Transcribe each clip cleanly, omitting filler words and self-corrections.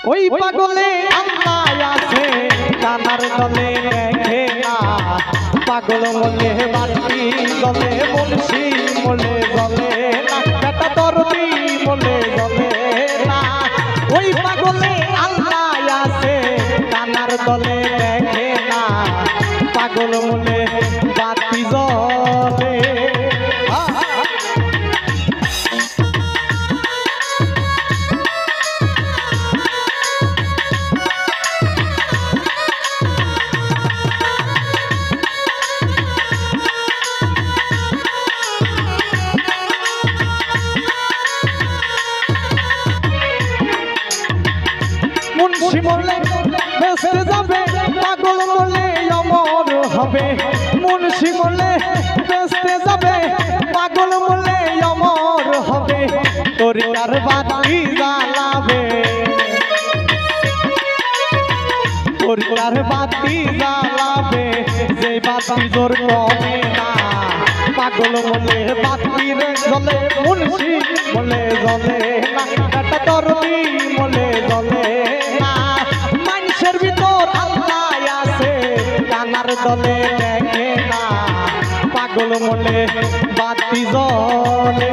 ওই পাগলে আল্লাহ আছে কানার দলে দেখে না পাগল মনে বাতি দলে বলছি মনে জলে না বেটা দরদি মনে জলে না ওই পাগলে আল্লাহ আছে কানার দলে দেখে না পাগল মনে বাতি জলে মুন্সি বলে বেঁচে যাবে পাগল বলে অমর হবে মুন্সি বলে বেঁচে যাবে পাগল বলে অমর হবে তরিকার বাতি জ্বালাবে তরিকার বাতি জ্বালাবে যে বাতি জোর কমে না পাগল বলে বাতি রে জ্বলে মুন্সি বলে জ্বলে না একটা দরদি বলে জ্বলে মানুষের ভিতর আল্লাহ আছে কানার দলে দেখে না পাগল মনে বাতি জ্বলে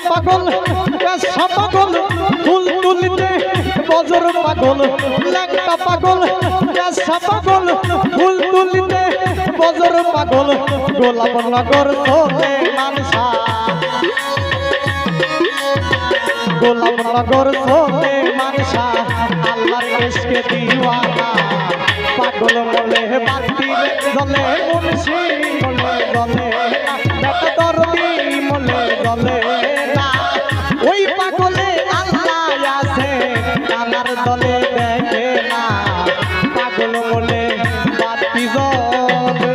পাগল কাঁচা পাগল ফুল তুলিতে বজর পাগল ল্যাংটা পাগল কাঁচা পাগল ফুল তুলিতে বজর পাগল গোলাপ নগর চলে মানসা গোলাপ নগর চলে মানসা আল্লাহর ইশকে দিওয়ানা পাগল বলে বাতি জ্বলে মুন্সি বলে জ্বলে বেটা দরদি বলে জ্বলে ওই পাগলে আল্লাহ আছে কানার দলে দেখে না পাগল বলে বাতি জ্বলে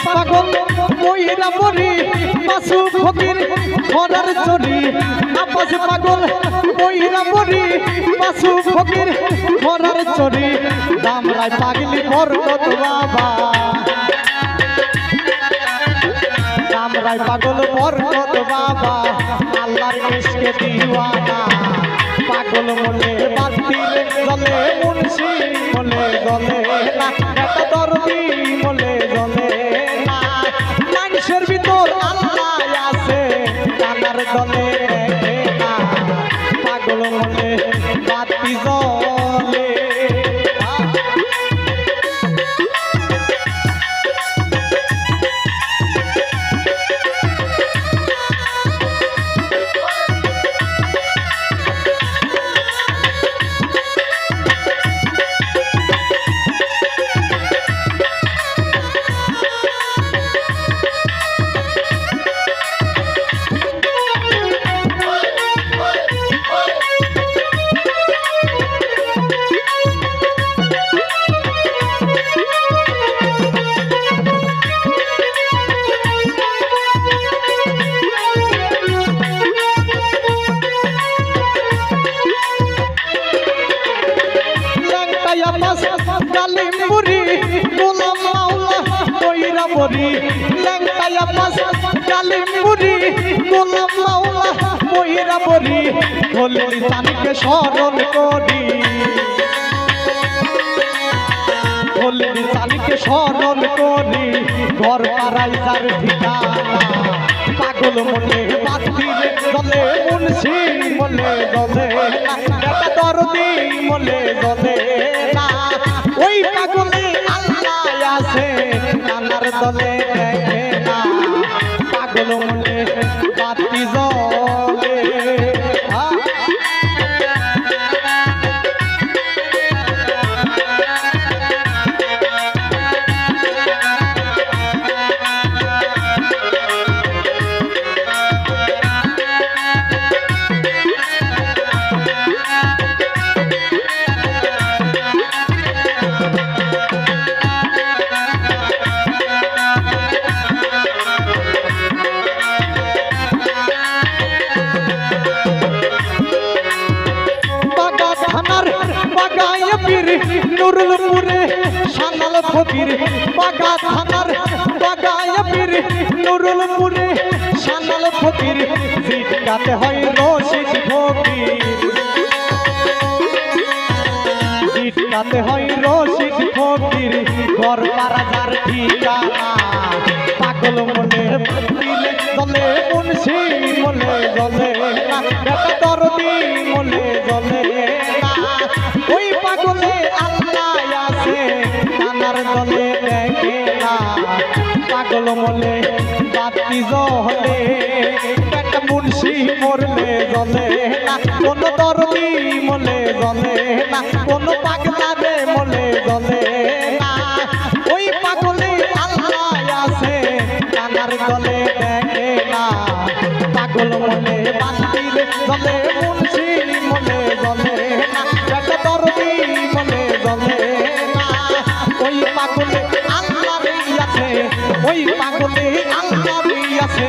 পাগল মহিলা পরি পাশু ফকির ঘোড়ার চরি আপাস পাগল মহিলা পরি পাশু ফকির ঘোড়ার চরি দামরাই পাগলি বরকত বাবা দামরাই পাগল বরকত বাবা আল্লাহর ইশকে দিওয়ানা পাগল মনে বাতি জ্বলে মুন্সি বলে জ্বলে না একটা দরদি বলে জ্বলে মানুষের ভিতর আল্লাহ আছে কানার দলে দেখে না পাগল মনে বাতি জ্বলে বরি ল্যাংটায়া পাস কালিম বুড়ি গোলাম মাওলা মহিরা বরি হলি তানকে স্মরণ করি হলি তানকে স্মরণ করি ঘর পাড়াই যার ঠিকানা পাগল মনে বাতিলে জলে মুন্সি মনে জলে বেটা দরদি মনে জলে না ওই পাগলে আল্লাহ আছে কানার দলে দেখে না পাগল মনে বাতি জলে নুরুলপুরে সানাল ফকির বাগা থানার বাগায় পীর নুরুলপুরে সানাল ফকির জিটকাতে হয় রশিদ ফকির জিটকাতে হয় রশিদ ফকির ঘর পাড়া যার ঠিকানা পাগল মনে দিলে জলে মুন্সি মনে জলে না বেটা দরদি মনে জলে না ওই পাগলে আল্লাহ আছে কানার দলে দেখে না পাগল মনে বাতি জলে বেটা মুন্সি মরলে জলে না কোন দরদি মনে জলে না কোন পাগলারে মনে জলে না ওই পাগলে আল্লাহ আছে কানার দলে দেখে না পাগল মনে বাতিলে জলে মুন্সি মনে জলে না বেটা দরদি মনে জলে না ওই পাগলে আল্লাহ আছে ওই পাগলে আল্লাহ আছে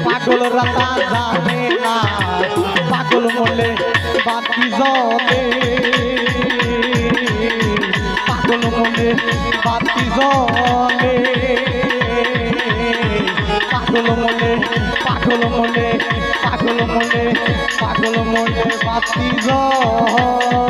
পাগল রাতা জানে না পাগল মনে বাতি জলে পাগল মনে বাতি জলে পাগল মনে পাগল মনে পাগল মনে পাগল মনে বাতি জলে